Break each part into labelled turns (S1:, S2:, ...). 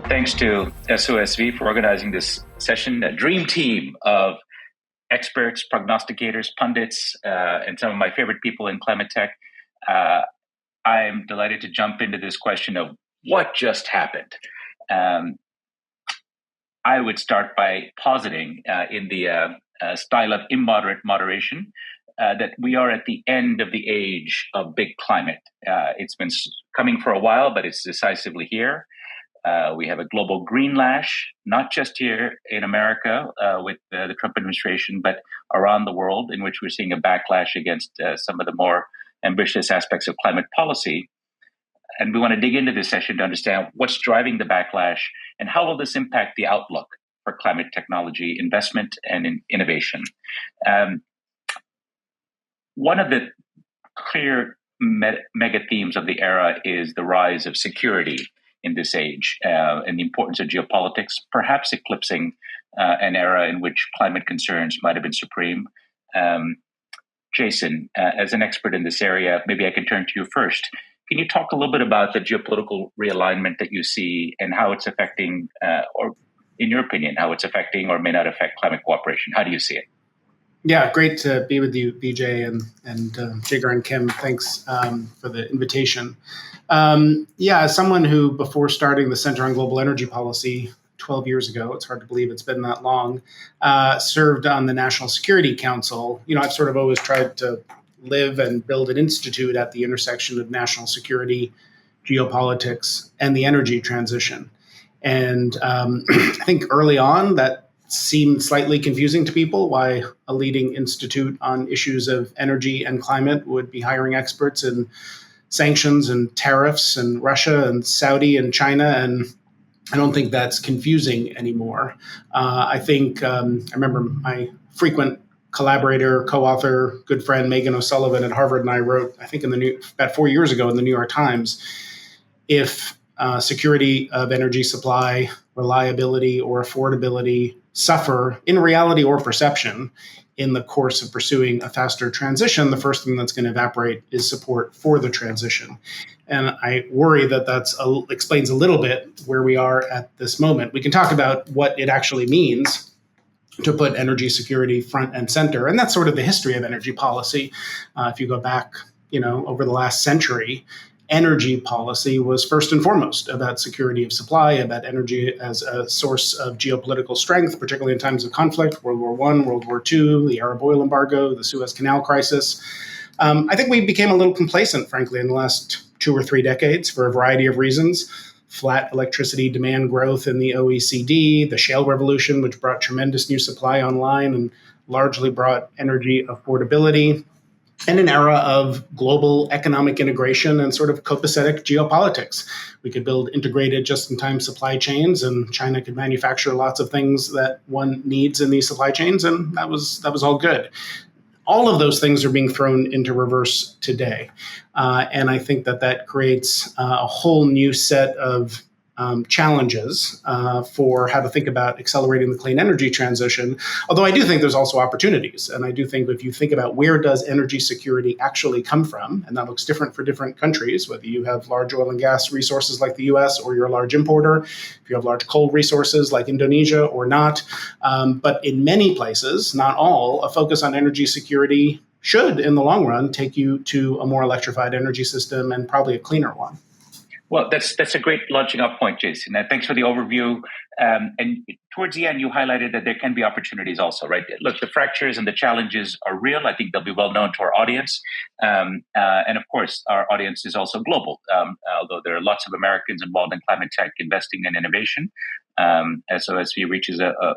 S1: thanks to SOSV for organizing this session. A dream team of experts, prognosticators, pundits, and some of my favorite people in climate tech. I'm delighted to jump into this question of what just happened. I would start by positing in the style of immoderate moderation that we are at the end of the age of big climate. It's been coming for a while, but it's decisively here. We have a global green lash, not just here in America with the Trump administration, but around the world, in which we're seeing a backlash against some of the more ambitious aspects of climate policy. And we want to dig into this session to understand what's driving the backlash and how will this impact the outlook for climate technology investment and innovation. One of the clear mega themes of the era is the rise of security in this age and the importance of geopolitics, perhaps eclipsing an era in which climate concerns might have been supreme. Jason, as an expert in this area, maybe I can turn to you first. Can you talk a little bit about the geopolitical realignment that you see and how it's affecting, or in your opinion, how it's affecting or may not affect climate cooperation? How do you see it?
S2: Yeah, great to be with you, BJ, and Jigar and Kim. Thanks for the invitation. As someone who, before starting the Center on Global Energy Policy 12 years ago, it's hard to believe it's been that long, served on the National Security Council. I've sort of always tried to live and build an institute at the intersection of national security, geopolitics, and the energy transition. And I think early on that seemed slightly confusing to people, why a leading institute on issues of energy and climate would be hiring experts in sanctions and tariffs and Russia and Saudi and China. And I don't think that's confusing anymore. I think I remember my frequent collaborator, co-author, good friend Megan O'Sullivan at Harvard and I wrote, I think about 4 years ago in the New York Times, if security of energy supply, reliability, or affordability suffer in reality or perception in the course of pursuing a faster transition, the first thing that's going to evaporate is support for the transition. And I worry that explains a little bit where we are at this moment. We can talk about what it actually means to put energy security front and center. And that's sort of the history of energy policy. If you go back, over the last century, energy policy was first and foremost about security of supply, about energy as a source of geopolitical strength, particularly in times of conflict, World War I, World War II, the Arab oil embargo, the Suez Canal crisis. I think we became a little complacent, frankly, in the last 2 or 3 decades for a variety of reasons. Flat electricity demand growth in the OECD, the shale revolution, which brought tremendous new supply online and largely brought energy affordability, and an era of global economic integration and sort of copacetic geopolitics. We could build integrated just-in-time supply chains, and China could manufacture lots of things that one needs in these supply chains, and that was all good. All of those things are being thrown into reverse today. And I think that creates a whole new set of challenges for how to think about accelerating the clean energy transition. Although I do think there's also opportunities. And I do think if you think about where does energy security actually come from, and that looks different for different countries, whether you have large oil and gas resources like the US or you're a large importer, if you have large coal resources like Indonesia or not. But in many places, not all, a focus on energy security should, in the long run, take you to a more electrified energy system and probably a cleaner one.
S1: Well, that's a great launching off point, Jason. Thanks for the overview. And towards the end, you highlighted that there can be opportunities also, right? Look, the fractures and the challenges are real. I think they'll be well known to our audience. And of course, our audience is also global, although there are lots of Americans involved in climate tech investing in innovation. SOSV reaches a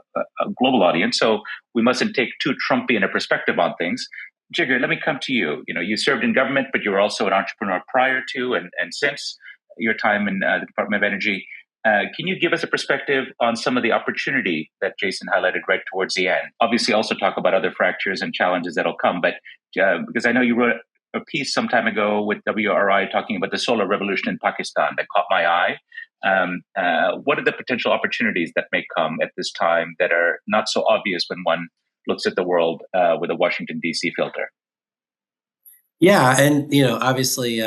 S1: global audience. So we mustn't take too Trumpian a perspective on things. Jigar, let me come to you. You served in government, but you were also an entrepreneur prior to and since your time in the Department of Energy. Can you give us a perspective on some of the opportunity that Jason highlighted right towards the end? Obviously, also talk about other fractures and challenges that'll come, but because I know you wrote a piece some time ago with WRI talking about the solar revolution in Pakistan that caught my eye. What are the potential opportunities that may come at this time that are not so obvious when one looks at the world with a Washington, D.C. filter?
S3: Yeah, and obviously,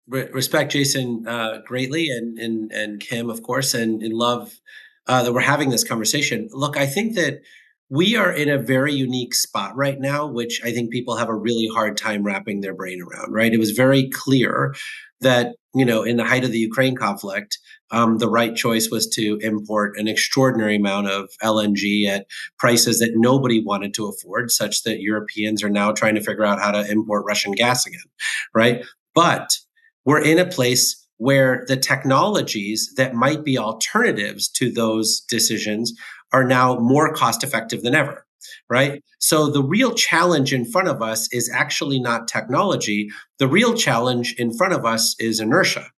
S3: Respect Jason greatly, and Kim, of course, and love that we're having this conversation. Look, I think that we are in a very unique spot right now, which I think people have a really hard time wrapping their brain around. Right? It was very clear that in the height of the Ukraine conflict, the right choice was to import an extraordinary amount of LNG at prices that nobody wanted to afford, such that Europeans are now trying to figure out how to import Russian gas again. Right? But we're in a place where the technologies that might be alternatives to those decisions are now more cost effective than ever, right? So the real challenge in front of us is actually not technology. The real challenge in front of us is inertia,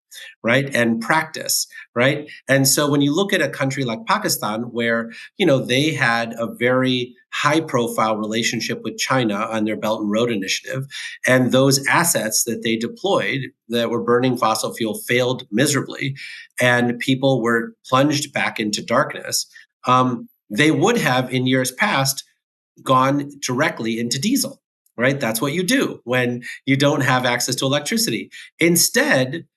S3: right? And practice, right? And so when you look at a country like Pakistan, where, they had a very high profile relationship with China on their Belt and Road Initiative, and those assets that they deployed that were burning fossil fuel failed miserably, and people were plunged back into darkness. They would have in years past gone directly into diesel, right? That's what you do when you don't have access to electricity. Instead,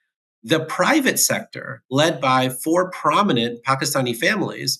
S3: the private sector, led by 4 prominent Pakistani families,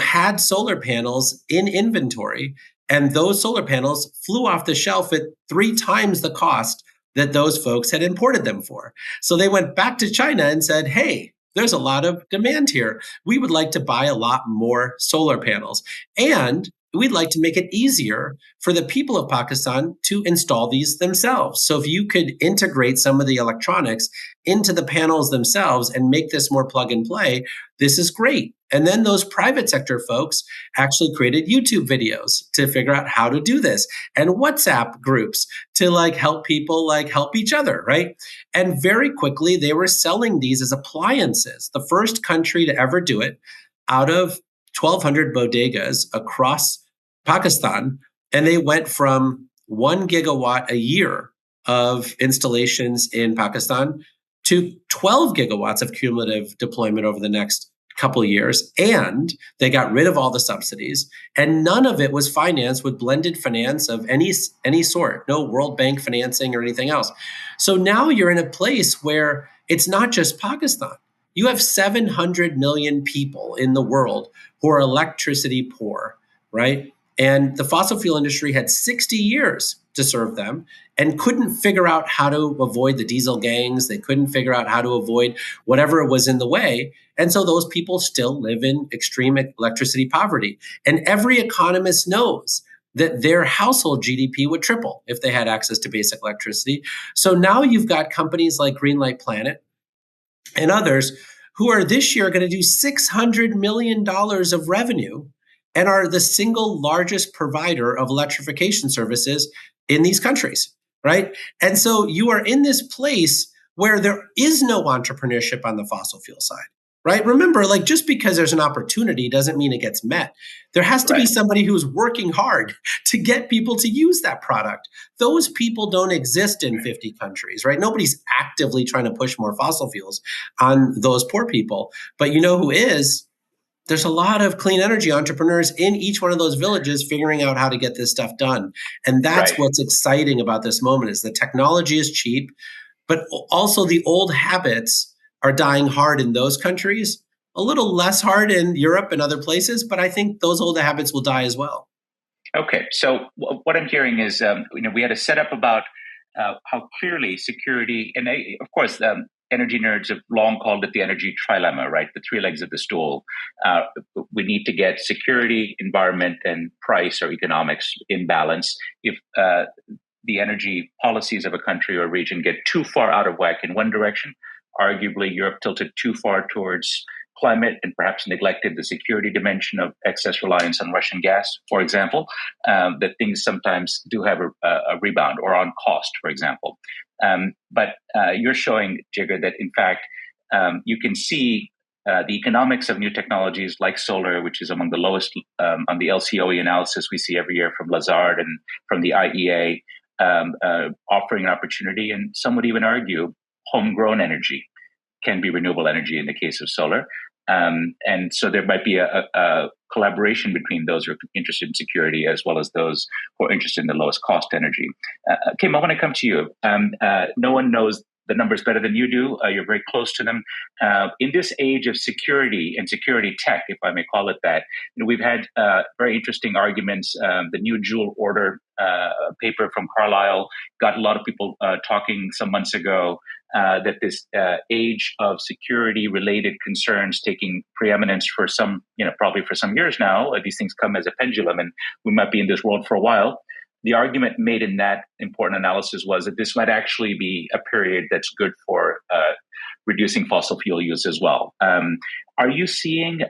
S3: had solar panels in inventory, and those solar panels flew off the shelf at 3 times the cost that those folks had imported them for. So they went back to China and said, hey, there's a lot of demand here. We would like to buy a lot more solar panels. And we'd like to make it easier for the people of Pakistan to install these themselves. So if you could integrate some of the electronics into the panels themselves and make this more plug and play, this is great. And then those private sector folks actually created YouTube videos to figure out how to do this, and WhatsApp groups to help people help each other, right? And very quickly they were selling these as appliances. The first country to ever do it, out of 1,200 bodegas across Pakistan, and they went from 1 gigawatt a year of installations in Pakistan to 12 gigawatts of cumulative deployment over the next couple of years. And they got rid of all the subsidies, and none of it was financed with blended finance of any sort, no World Bank financing or anything else. So now you're in a place where it's not just Pakistan. You have 700 million people in the world who are electricity poor, right? And the fossil fuel industry had 60 years to serve them and couldn't figure out how to avoid the diesel gangs. They couldn't figure out how to avoid whatever was in the way. And so those people still live in extreme electricity poverty. And every economist knows that their household GDP would triple if they had access to basic electricity. So now you've got companies like Greenlight Planet and others who are this year going to do $600 million of revenue and are the single largest provider of electrification services in these countries, right? And so you are in this place where there is no entrepreneurship on the fossil fuel side, right? Remember, just because there's an opportunity doesn't mean it gets met. There has to be somebody who's working hard to get people to use that product. Those people don't exist in 50 countries, right? Nobody's actively trying to push more fossil fuels on those poor people. But you know who is? There's a lot of clean energy entrepreneurs in each one of those villages figuring out how to get this stuff done. And that's what's exciting about this moment is the technology is cheap, but also the old habits are dying hard in those countries, a little less hard in Europe and other places, but I think those old habits will die as well.
S1: Okay, so what I'm hearing is, we had a setup about how clearly security, and of course, energy nerds have long called it the energy trilemma, right? The 3 legs of the stool. We need to get security, environment, and price or economics in balance. If the energy policies of a country or region get too far out of whack in one direction, arguably Europe tilted too far towards climate and perhaps neglected the security dimension of excess reliance on Russian gas, for example, that things sometimes do have a rebound, or on cost, for example. But you're showing, Jigar, that in fact, you can see the economics of new technologies like solar, which is among the lowest on the LCOE analysis we see every year from Lazard and from the IEA, offering an opportunity, and some would even argue homegrown energy can be renewable energy in the case of solar. And so there might be a collaboration between those who are interested in security as well as those who are interested in the lowest cost energy. Kim, I want to come to you. No one knows the numbers better than you do. You're very close to them. In this age of security and security tech, if I may call it that, we've had very interesting arguments. The new dual order paper from Carlisle got a lot of people talking some months ago that this age of security-related concerns taking preeminence for some, probably for some years now. These things come as a pendulum, and we might be in this world for a while. The argument made in that important analysis was that this might actually be a period that's good for reducing fossil fuel use as well. Are you seeing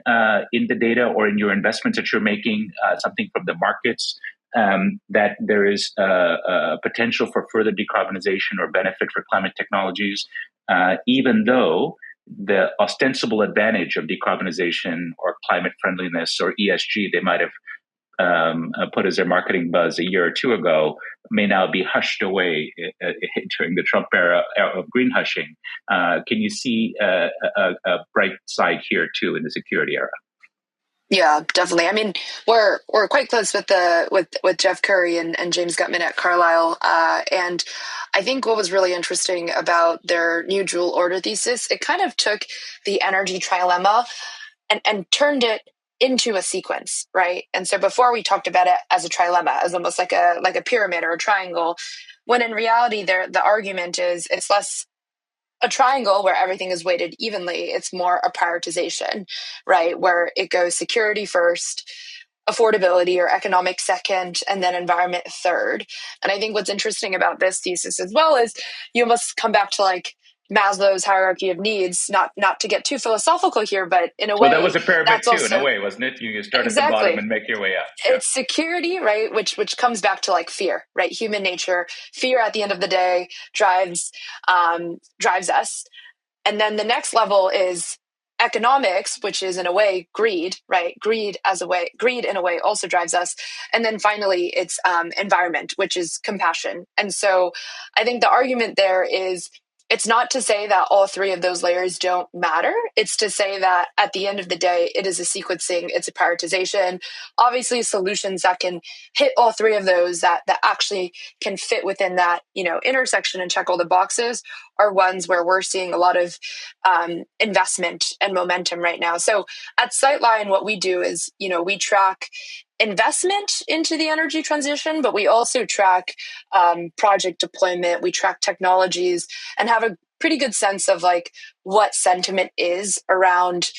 S1: in the data or in your investments that you're making something from the markets that there is a potential for further decarbonization or benefit for climate technologies, even though the ostensible advantage of decarbonization or climate friendliness or ESG they might have put as their marketing buzz a year or two ago may now be hushed away during the Trump era of green hushing? Can you see a bright side here too in the security era?
S4: Yeah, definitely. I mean, we're quite close with Jeff Curry and James Gutman at Carlisle, and I think what was really interesting about their new dual order thesis, it kind of took the energy trilemma and turned it into a sequence, right? And so before we talked about it as a trilemma, as almost like a pyramid or a triangle, when in reality, the argument is it's less a triangle where everything is weighted evenly. It's more a prioritization, right? Where it goes security first, affordability or economic second, and then environment third. And I think what's interesting about this thesis as well is you must come back to like Maslow's hierarchy of needs, not to get too philosophical here, but in a way,
S1: that was a pyramid too,
S4: also,
S1: in a way, wasn't it? You start
S4: exactly
S1: at the bottom and make your way up.
S4: Yeah. It's security, right? Which comes back to like fear, right? Human nature. Fear at the end of the day drives us. And then the next level is economics, which is in a way greed, right? Greed in a way also drives us. And then finally it's environment, which is compassion. And so I think the argument there is it's not to say that all three of those layers don't matter. It's to say that at the end of the day, it is a sequencing, it's a prioritization. Obviously, solutions that can hit all three of those that actually can fit within that, intersection and check all the boxes are ones where we're seeing a lot of investment and momentum right now. So at Sightline, what we do is, we track investment into the energy transition, but we also track project deployment, we track technologies, and have a pretty good sense of like what sentiment is around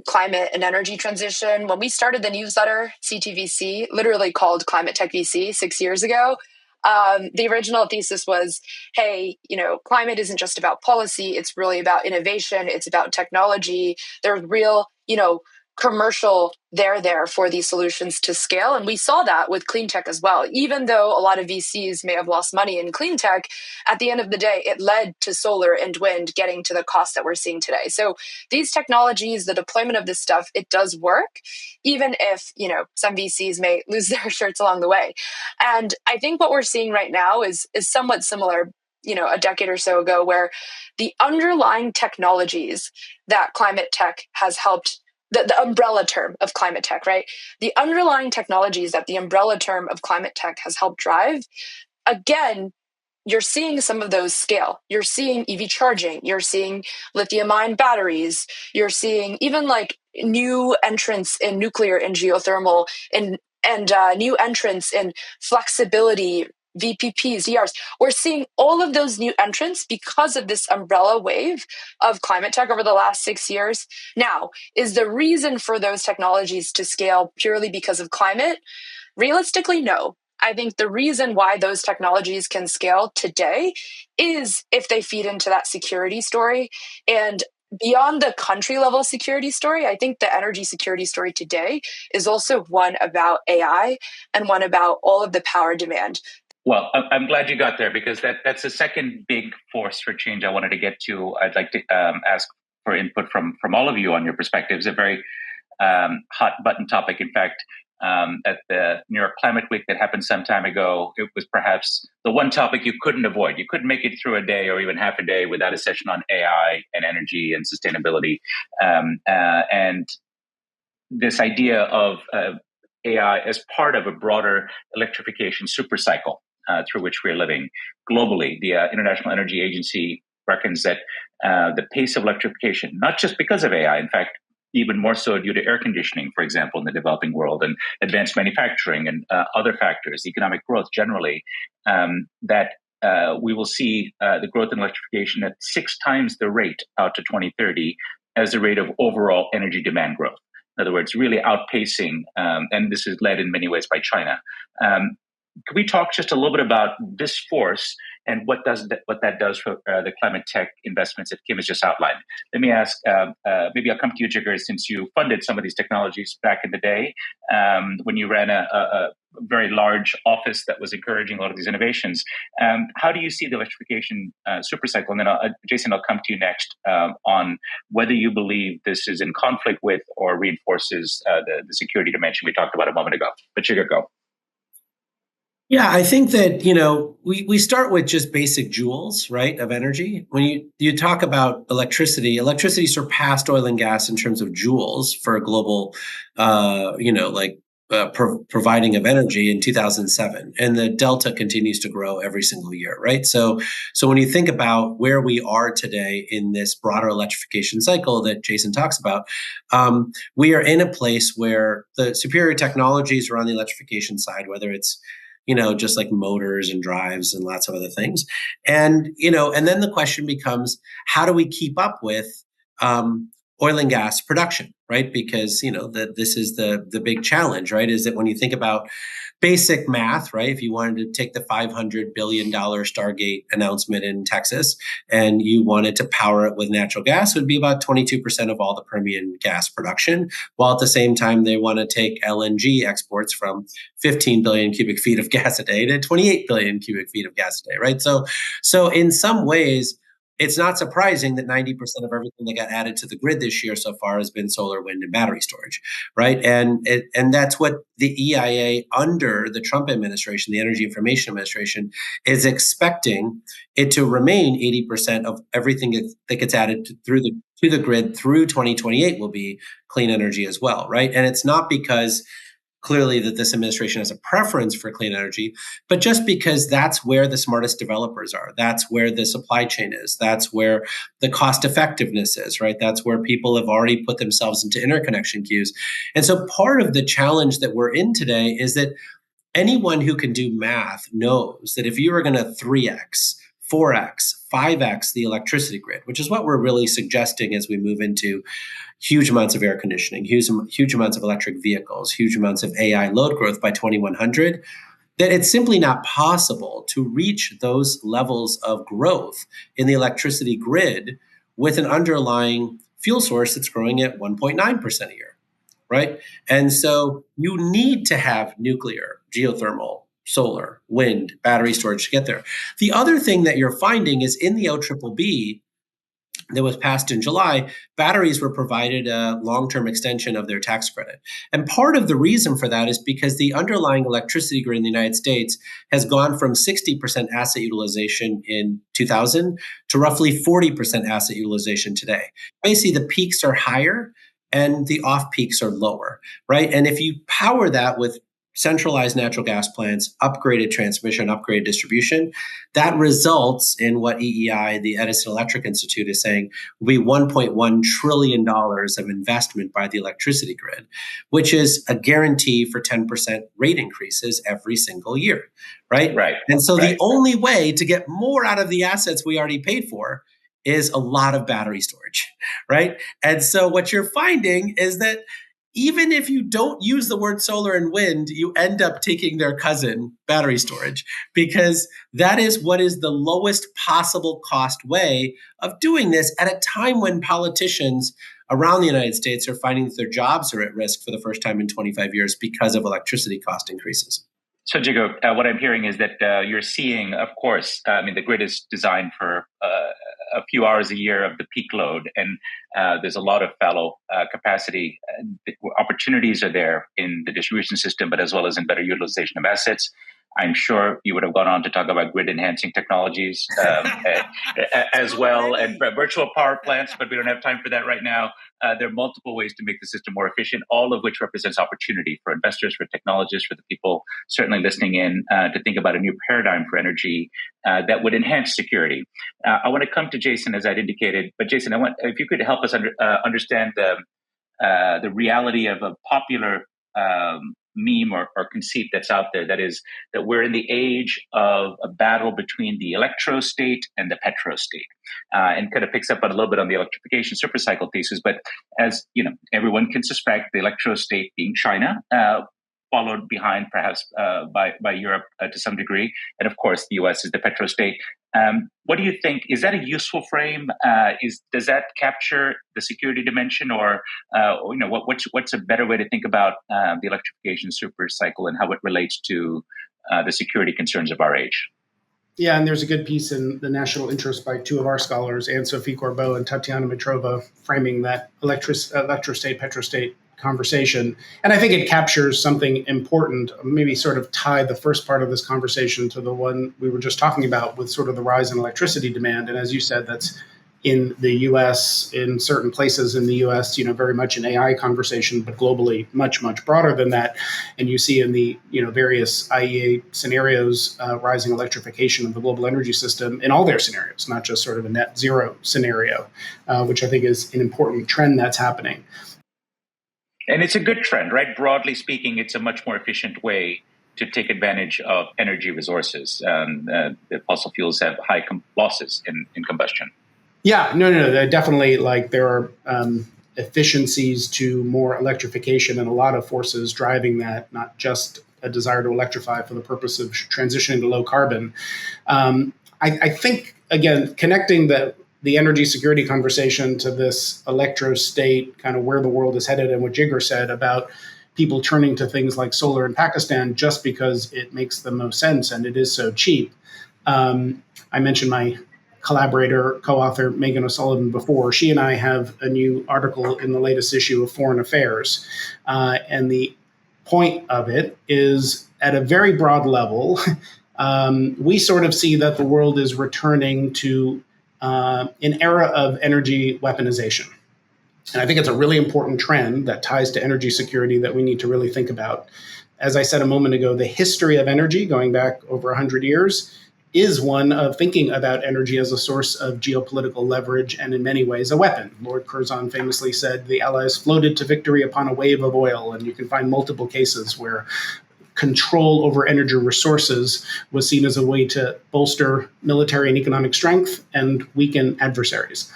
S4: climate and energy transition. When we started the newsletter, CTVC, literally called Climate Tech VC 6 years ago, the original thesis was, hey, climate isn't just about policy, it's really about innovation, it's about technology. There's real, commercial there for these solutions to scale. And we saw that with clean tech as well. Even though a lot of VCs may have lost money in clean tech, at the end of the day, it led to solar and wind getting to the cost that we're seeing today. So these technologies, the deployment of this stuff, it does work, even if, some VCs may lose their shirts along the way. And I think what we're seeing right now is somewhat similar, a decade or so ago, where the underlying technologies that climate tech has helped, the umbrella term of climate tech, right? The underlying technologies that the umbrella term of climate tech has helped drive, again, you're seeing some of those scale. You're seeing EV charging, you're seeing lithium-ion batteries, you're seeing even like new entrants in nuclear and geothermal and new entrants in flexibility, VPPs, DRs. We're seeing all of those new entrants because of this umbrella wave of climate tech over the last 6 years. Now, is the reason for those technologies to scale purely because of climate? Realistically, no. I think the reason why those technologies can scale today is if they feed into that security story. And beyond the country level security story, I think the energy security story today is also one about AI and one about all of the power demand.
S1: Well, I'm glad you got there, because that's the second big force for change I wanted to get to. I'd like to ask for input from all of you on your perspectives. A very hot button topic. In fact, at the New York Climate Week that happened some time ago, it was perhaps the one topic you couldn't avoid. You couldn't make it through a day or even half a day without a session on AI and energy and sustainability. And this idea of AI as part of a broader electrification supercycle. through which we're living globally. The International Energy Agency reckons that the pace of electrification, not just because of AI, in fact, even more so due to air conditioning, for example, in the developing world, and advanced manufacturing and other factors, economic growth generally, that we will see the growth in electrification at 6 times the rate out to 2030 as the rate of overall energy demand growth. In other words, really outpacing, and this is led in many ways by China. Could we talk just a little bit about this force and what that does for the climate tech investments that Kim has just outlined? Let me ask, maybe I'll come to you, Jigar, since you funded some of these technologies back in the day when you ran a very large office that was encouraging a lot of these innovations. How do you see the electrification supercycle? And then, Jason, I'll come to you next on whether you believe this is in conflict with or reinforces the security dimension we talked about a moment ago. But Jigar, go.
S3: Yeah, I think that, we start with just basic joules, right, of energy. When you talk about electricity surpassed oil and gas in terms of joules for a global, providing of energy in 2007, and the delta continues to grow every single year, right? So when you think about where we are today in this broader electrification cycle that Jason talks about, we are in a place where the superior technologies around the electrification side, whether it's just like motors and drives and lots of other things. And then the question becomes, how do we keep up with oil and gas production, right? Because, this is the big challenge, right? Is that when you think about basic math, right? If you wanted to take the $500 billion Stargate announcement in Texas and you wanted to power it with natural gas, it would be about 22% of all the Permian gas production, while at the same time they want to take LNG exports from 15 billion cubic feet of gas a day to 28 billion cubic feet of gas a day, right? So in some ways, it's not surprising that 90% of everything that got added to the grid this year so far has been solar, wind, and battery storage, right? And that's what the EIA under the Trump administration, the Energy Information Administration, is expecting it to remain 80% of everything that gets added to the grid through 2028 will be clean energy as well, right? And it's not because clearly that this administration has a preference for clean energy, but just because that's where the smartest developers are. That's where the supply chain is. That's where the cost effectiveness is, right? That's where people have already put themselves into interconnection queues. And so part of the challenge that we're in today is that anyone who can do math knows that if you were going to 3x, 4x, 5x the electricity grid, which is what we're really suggesting as we move into huge amounts of air conditioning, huge amounts of electric vehicles, huge amounts of AI load growth by 2100, that it's simply not possible to reach those levels of growth in the electricity grid with an underlying fuel source that's growing at 1.9% a year, right? And so you need to have nuclear, geothermal, solar, wind, battery storage to get there. The other thing that you're finding is in the OBBB that was passed in July, batteries were provided a long-term extension of their tax credit. And part of the reason for that is because the underlying electricity grid in the United States has gone from 60% asset utilization in 2000 to roughly 40% asset utilization today. Basically, the peaks are higher and the off-peaks are lower, right? And if you power that with centralized natural gas plants, upgraded transmission, upgraded distribution, that results in what EEI, the Edison Electric Institute, is saying will be $1.1 trillion of investment by the electricity grid, which is a guarantee for 10% rate increases every single year, right?
S1: Right.
S3: And so the only way to get more out of the assets we already paid for is a lot of battery storage, right? And so what you're finding is that even if you don't use the word solar and wind, you end up taking their cousin, battery storage, because that is what is the lowest possible cost way of doing this at a time when politicians around the United States are finding that their jobs are at risk for the first time in 25 years because of electricity cost increases.
S1: So, Jigar, what I'm hearing is that you're seeing, of course, the grid is designed for a few hours a year of the peak load, and there's a lot of fallow capacity. Opportunities are there in the distribution system, but as well as in better utilization of assets. I'm sure you would have gone on to talk about grid enhancing technologies as well, and virtual power plants, but we don't have time for that right now. There are multiple ways to make the system more efficient, all of which represents opportunity for investors, for technologists, for the people certainly listening in to think about a new paradigm for energy that would enhance security. I want to come to Jason, as I'd indicated, but Jason, I want if you could help us understand the reality of a popular meme or conceit that's out there, that is that we're in the age of a battle between the electro state and the petro state, and kind of picks up a little bit on the electrification supercycle thesis. But as you know, everyone can suspect the electro state being China, followed behind perhaps by Europe to some degree, and of course the U.S. is the petro state. What do you think? Is that a useful frame? Does that capture the security dimension, or what's a better way to think about the electrification super cycle and how it relates to the security concerns of our age?
S2: Yeah, and there's a good piece in the National Interest by two of our scholars, Anne-Sophie Corbeau and Tatiana Mitrova, framing that electrostate, petrostate conversation. And I think it captures something important, maybe sort of tie the first part of this conversation to the one we were just talking about with sort of the rise in electricity demand. And as you said, that's in the US, in certain places in the US, very much an AI conversation, but globally much, much broader than that. And you see in the, various IEA scenarios, rising electrification of the global energy system in all their scenarios, not just sort of a net zero scenario, which I think is an important trend that's happening.
S1: And it's a good trend, right? Broadly speaking, it's a much more efficient way to take advantage of energy resources. The fossil fuels have high losses in combustion.
S2: Yeah, no. Definitely, there are efficiencies to more electrification and a lot of forces driving that, not just a desire to electrify for the purpose of transitioning to low carbon. I think, again, connecting the energy security conversation to this electro state, kind of where the world is headed, and what Jigar said about people turning to things like solar in Pakistan just because it makes the most sense and it is so cheap. I mentioned my collaborator, co-author Megan O'Sullivan before. She and I have a new article in the latest issue of Foreign Affairs. And the point of it is, at a very broad level, we sort of see that the world is returning to an era of energy weaponization. And I think it's a really important trend that ties to energy security that we need to really think about. As I said a moment ago, the history of energy, going back over 100 years, is one of thinking about energy as a source of geopolitical leverage and in many ways a weapon. Lord Curzon famously said the Allies floated to victory upon a wave of oil, and you can find multiple cases where control over energy resources was seen as a way to bolster military and economic strength and weaken adversaries.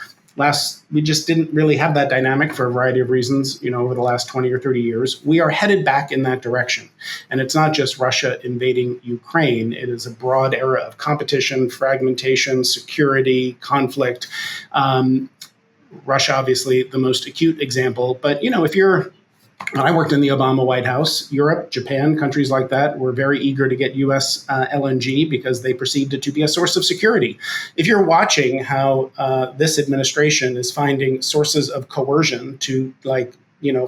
S2: We just didn't really have that dynamic for a variety of reasons, over the last 20 or 30 years. We are headed back in that direction. And it's not just Russia invading Ukraine. It is a broad era of competition, fragmentation, security, conflict. Russia, obviously, the most acute example. But, when I worked in the Obama White House, Europe, Japan, countries like that were very eager to get U.S. LNG because they perceived it to be a source of security. If you're watching how this administration is finding sources of coercion to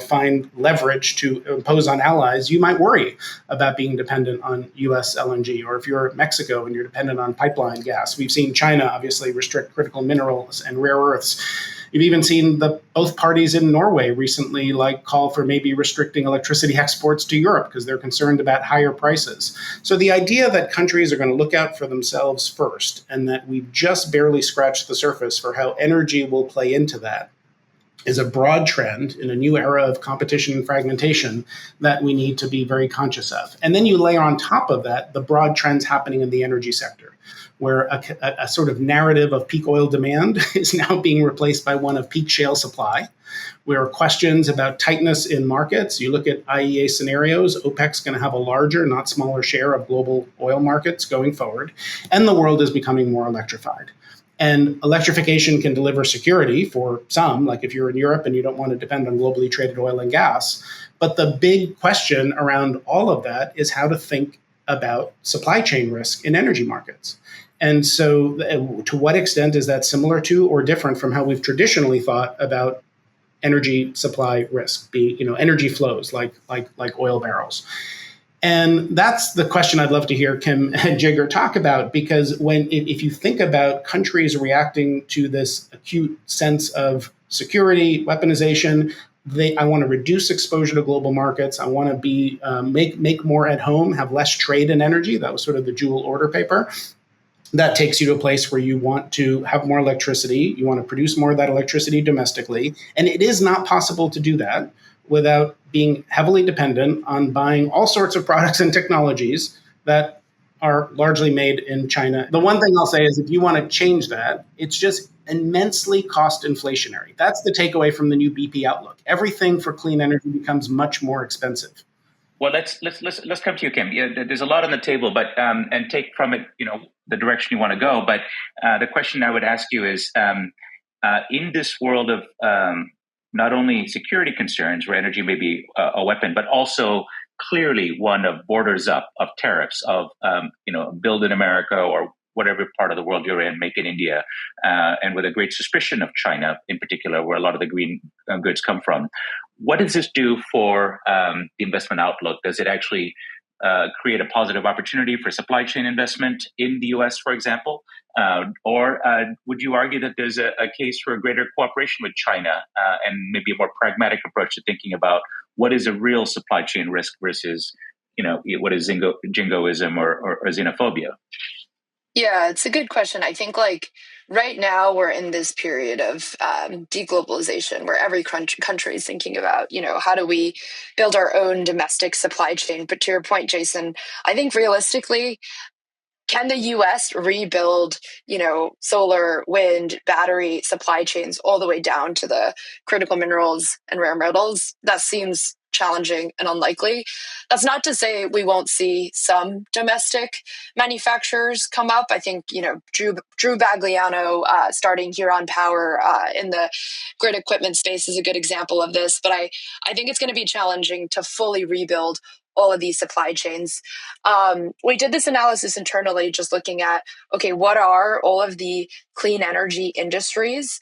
S2: find leverage to impose on allies, you might worry about being dependent on U.S. LNG. Or if you're Mexico and you're dependent on pipeline gas. We've seen China obviously restrict critical minerals and rare earths. You've even seen both parties in Norway recently call for maybe restricting electricity exports to Europe because they're concerned about higher prices. So the idea that countries are going to look out for themselves first and that we've just barely scratched the surface for how energy will play into that is a broad trend in a new era of competition and fragmentation that we need to be very conscious of. And then you layer on top of that the broad trends happening in the energy sector, where a sort of narrative of peak oil demand is now being replaced by one of peak shale supply, where questions about tightness in markets. You look at IEA scenarios, OPEC's going to have a larger, not smaller share of global oil markets going forward, and the world is becoming more electrified. And electrification can deliver security for some, like if you're in Europe and you don't want to depend on globally traded oil and gas. But the big question around all of that is how to think about supply chain risk in energy markets. And so to what extent is that similar to or different from how we've traditionally thought about energy supply risk, energy flows like oil barrels? And that's the question I'd love to hear Kim and Jigar talk about, because if you think about countries reacting to this acute sense of security, weaponization, I want to reduce exposure to global markets. I want to make more at home, have less trade in energy. That was sort of the Jewel order paper. That takes you to a place where you want to have more electricity. You want to produce more of that electricity domestically. And it is not possible to do that without being heavily dependent on buying all sorts of products and technologies that are largely made in China. The one thing I'll say is if you want to change that, it's just immensely cost inflationary. That's the takeaway from the new BP outlook. Everything for clean energy becomes much more expensive.
S1: Well, let's come to you, Kim. Yeah, there's a lot on the table, but and take from it, the direction you want to go. But the question I would ask you is, in this world of not only security concerns, where energy may be a weapon, but also clearly one of borders up, of tariffs, of build in America or whatever part of the world you're in, make in India, and with a great suspicion of China in particular, where a lot of the green goods come from. What does this do for the investment outlook? Does it actually create a positive opportunity for supply chain investment in the U.S., for example? Or would you argue that there's a case for a greater cooperation with China and maybe a more pragmatic approach to thinking about what is a real supply chain risk versus, what is jingoism or xenophobia?
S4: Yeah, it's a good question. I think right now we're in this period of deglobalization where every country is thinking about, how do we build our own domestic supply chain? But to your point, Jason, I think realistically, can the US rebuild, solar, wind, battery supply chains all the way down to the critical minerals and rare metals? That seems challenging and unlikely. That's not to say we won't see some domestic manufacturers come up. I think, Drew Bagliano starting Huron Power in the grid equipment space is a good example of this. But I think it's going to be challenging to fully rebuild all of these supply chains. We did this analysis internally, just looking at, okay, what are all of the clean energy industries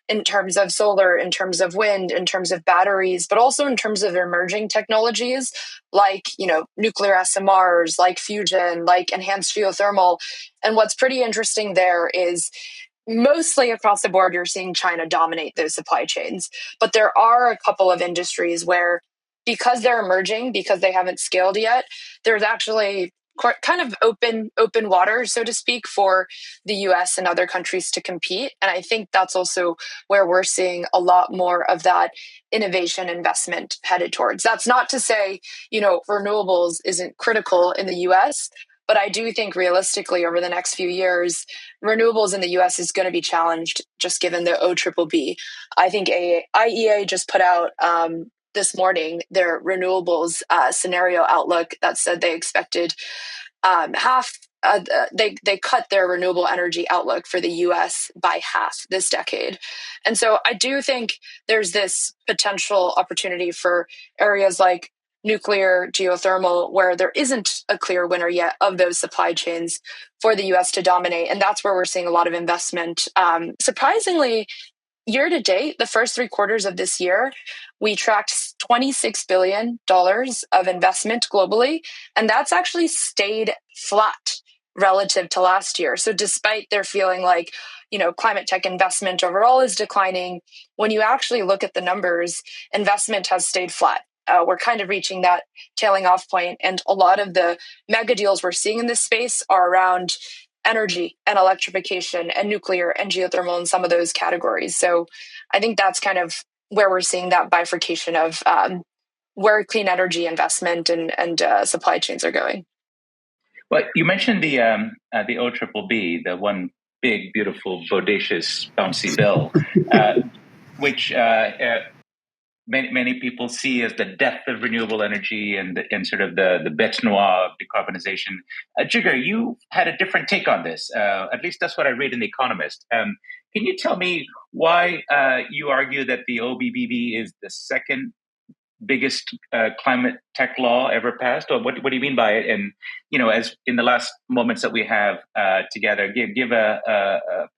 S4: in terms of solar, in terms of wind, in terms of batteries, but also in terms of emerging technologies like, nuclear SMRs, like fusion, like enhanced geothermal. And what's pretty interesting there is mostly across the board, you're seeing China dominate those supply chains. But there are a couple of industries where, because they're emerging, because they haven't scaled yet, there's actually kind of open water, so to speak, for the US and other countries to compete. And I think that's also where we're seeing a lot more of that innovation investment headed towards. That's not to say, renewables isn't critical in the US, but I do think realistically over the next few years, renewables in the US is going to be challenged just given the OBBB. I think IEA just put out this morning their renewables scenario outlook that said they expected they cut their renewable energy outlook for the US by half this decade. And so I do think there's this potential opportunity for areas like nuclear, geothermal, where there isn't a clear winner yet of those supply chains for the US to dominate. And that's where we're seeing a lot of investment. Surprisingly, year to date, the first 3 quarters of this year, we tracked $26 billion of investment globally, and that's actually stayed flat relative to last year. So despite their feeling like, climate tech investment overall is declining, when you actually look at the numbers, investment has stayed flat. We're kind of reaching that tailing off point, and a lot of the mega deals we're seeing in this space are around energy and electrification and nuclear and geothermal in some of those categories. So I think that's kind of where we're seeing that bifurcation of where clean energy investment and supply chains are going.
S1: Well, you mentioned the OBBB, the one big, beautiful, bodacious, bouncy bill, which many people see as the death of renewable energy and sort of the bête noire of decarbonization. Jigar, you had a different take on this. At least that's what I read in The Economist. Can you tell me why you argue that the OBBB is the second biggest climate tech law ever passed? Or what do you mean by it? And, as in the last moments that we have together, give a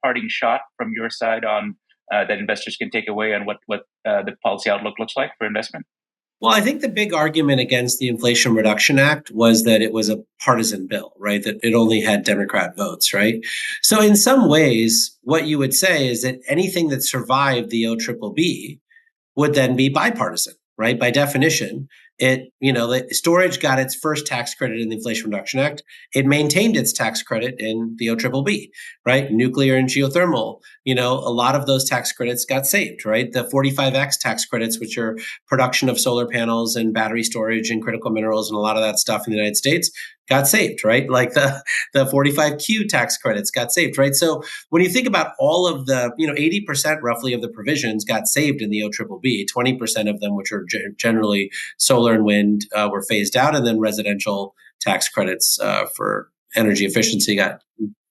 S1: parting shot from your side on that investors can take away on what the policy outlook looks like for investment?
S3: Well, I think the big argument against the Inflation Reduction Act was that it was a partisan bill, right? That it only had Democrat votes, right? So in some ways, what you would say is that anything that survived the OBBB would then be bipartisan, right? By definition, the storage got its first tax credit in the Inflation Reduction Act. It maintained its tax credit in the OBBB, right? Nuclear and geothermal, a lot of those tax credits got saved, right? The 45X tax credits, which are production of solar panels and battery storage and critical minerals and a lot of that stuff in the United States, got saved, right? Like the 45Q tax credits got saved, right? So when you think about all of the, 80% roughly of the provisions got saved in the OBBB, 20% of them, which are generally solar and wind, were phased out, and then residential tax credits for energy efficiency got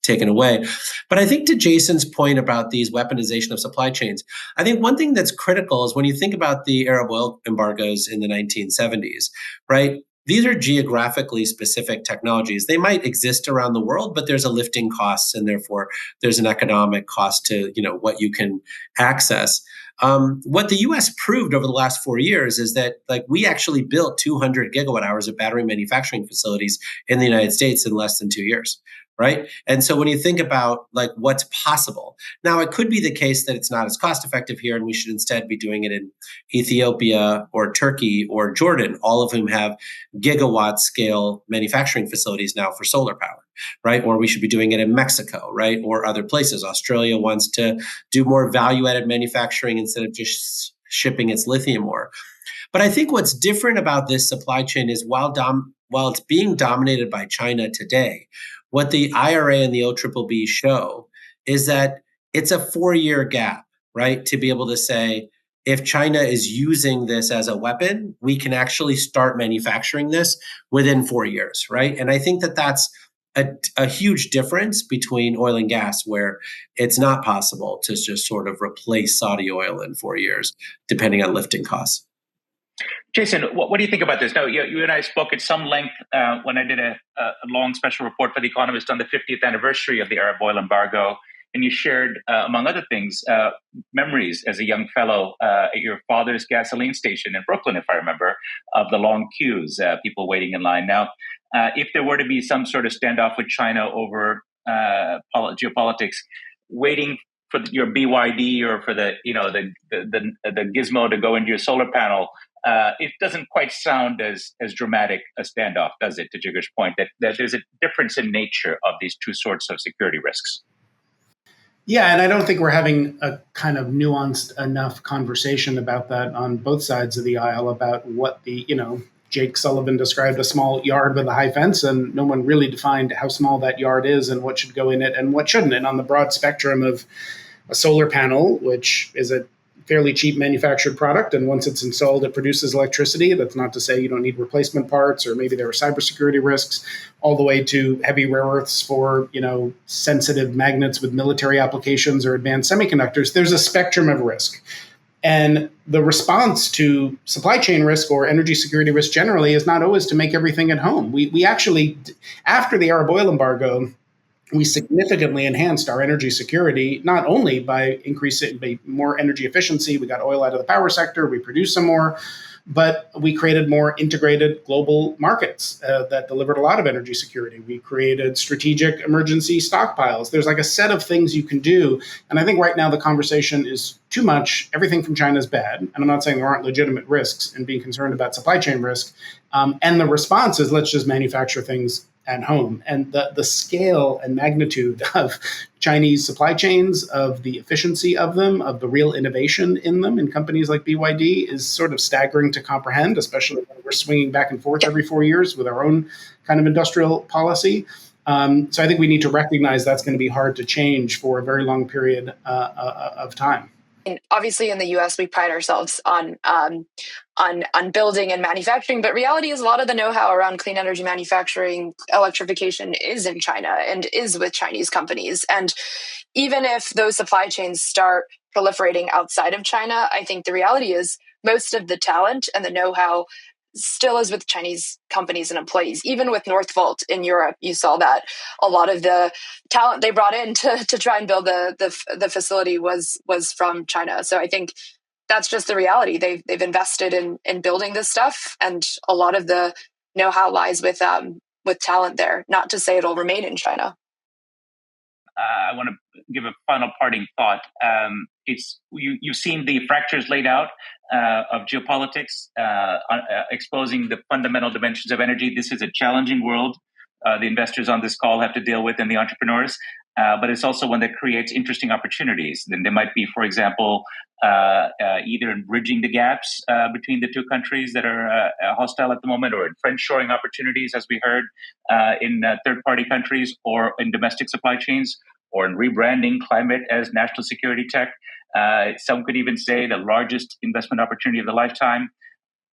S3: taken away. But I think to Jason's point about these weaponization of supply chains, I think one thing that's critical is when you think about the Arab oil embargoes in the 1970s, right? These are geographically specific technologies. They might exist around the world, but there's a lifting cost, and therefore there's an economic cost to what you can access. What the U.S. proved over the last 4 years is that we actually built 200 gigawatt hours of battery manufacturing facilities in the United States in less than 2 years. Right. And so when you think about what's possible, now it could be the case that it's not as cost effective here and we should instead be doing it in Ethiopia or Turkey or Jordan, all of whom have gigawatt scale manufacturing facilities now for solar power, right? Or we should be doing it in Mexico, right? Or other places. Australia wants to do more value added manufacturing instead of just shipping its lithium ore. But I think what's different about this supply chain is while it's being dominated by China today, what the IRA and the OBBB show is that it's a 4-year gap, right? To be able to say, if China is using this as a weapon, we can actually start manufacturing this within 4 years, right? And I think that that's a huge difference between oil and gas, where it's not possible to just sort of replace Saudi oil in 4 years, depending on lifting costs.
S1: Jason, what do you think about this? Now, you and I spoke at some length when I did a long special report for The Economist on the 50th anniversary of the Arab oil embargo. And you shared, among other things, memories as a young fellow at your father's gasoline station in Brooklyn, if I remember, of the long queues, people waiting in line. Now, if there were to be some sort of standoff with China over geopolitics, waiting for your BYD or for the gizmo to go into your solar panel, it doesn't quite sound as dramatic a standoff, does it, to Jigar's point, that there's a difference in nature of these two sorts of security risks?
S2: Yeah, and I don't think we're having a kind of nuanced enough conversation about that on both sides of the aisle about what Jake Sullivan described a small yard with a high fence, and no one really defined how small that yard is and what should go in it and what shouldn't. And on the broad spectrum of a solar panel, which is a fairly cheap manufactured product, and once it's installed, it produces electricity. That's not to say you don't need replacement parts, or maybe there are cybersecurity risks, all the way to heavy rare earths for sensitive magnets with military applications or advanced semiconductors. There's a spectrum of risk. And the response to supply chain risk or energy security risk generally is not always to make everything at home. We actually, after the Arab oil embargo, we significantly enhanced our energy security, not only by increasing more energy efficiency, we got oil out of the power sector, we produced some more, but we created more integrated global markets that delivered a lot of energy security. We created strategic emergency stockpiles. There's a set of things you can do. And I think right now the conversation is too much. Everything from China is bad. And I'm not saying there aren't legitimate risks in being concerned about supply chain risk. And the response is let's just manufacture things at home. And the scale and magnitude of Chinese supply chains, of the efficiency of them, of the real innovation in them in companies like BYD is sort of staggering to comprehend, especially when we're swinging back and forth every 4 years with our own kind of industrial policy. So I think we need to recognize that's going to be hard to change for a very long period of time.
S4: And obviously, in the U.S., we pride ourselves on building and manufacturing, but reality is a lot of the know-how around clean energy manufacturing, electrification is in China and is with Chinese companies. And even if those supply chains start proliferating outside of China, I think the reality is most of the talent and the know-how still is with Chinese companies and employees. Even with Northvolt in Europe, you saw that a lot of the talent they brought in to try and build the facility was from China. So I think that's just the reality. They've invested in building this stuff, and a lot of the know-how lies with talent there. Not to say it'll remain in China.
S1: I want to give a final parting thought. You've seen the fractures laid out of geopolitics, exposing the fundamental dimensions of energy. This is a challenging world. The investors on this call have to deal with, and the entrepreneurs. But it's also one that creates interesting opportunities. Then there might be, for example, either in bridging the gaps between the two countries that are hostile at the moment, or in friend-shoring opportunities, as we heard, in third-party countries, or in domestic supply chains, or in rebranding climate as national security tech. Some could even say the largest investment opportunity of the lifetime.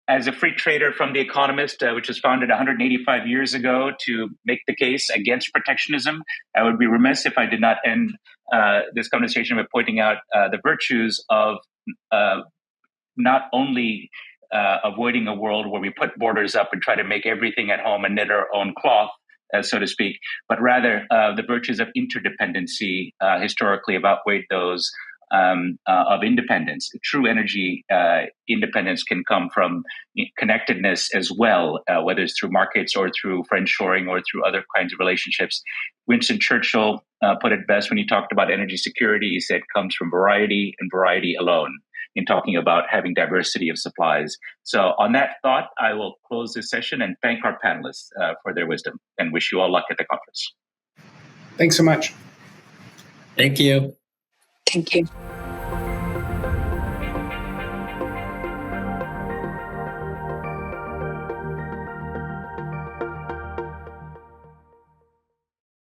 S1: As a free trader from The Economist, which was founded 185 years ago to make the case against protectionism, I would be remiss if I did not end this conversation by pointing out the virtues of not only avoiding a world where we put borders up and try to make everything at home and knit our own cloth, so to speak, but rather the virtues of interdependency historically have outweighed those of independence. True energy independence can come from connectedness as well, whether it's through markets or through friend-shoring or through other kinds of relationships. Winston Churchill put it best when he talked about energy security. He said it comes from variety and variety alone, in talking about having diversity of supplies. So on that thought, I will close this session and thank our panelists for their wisdom, and wish you all luck at the conference.
S2: Thanks so much.
S3: Thank you.
S4: Thank you.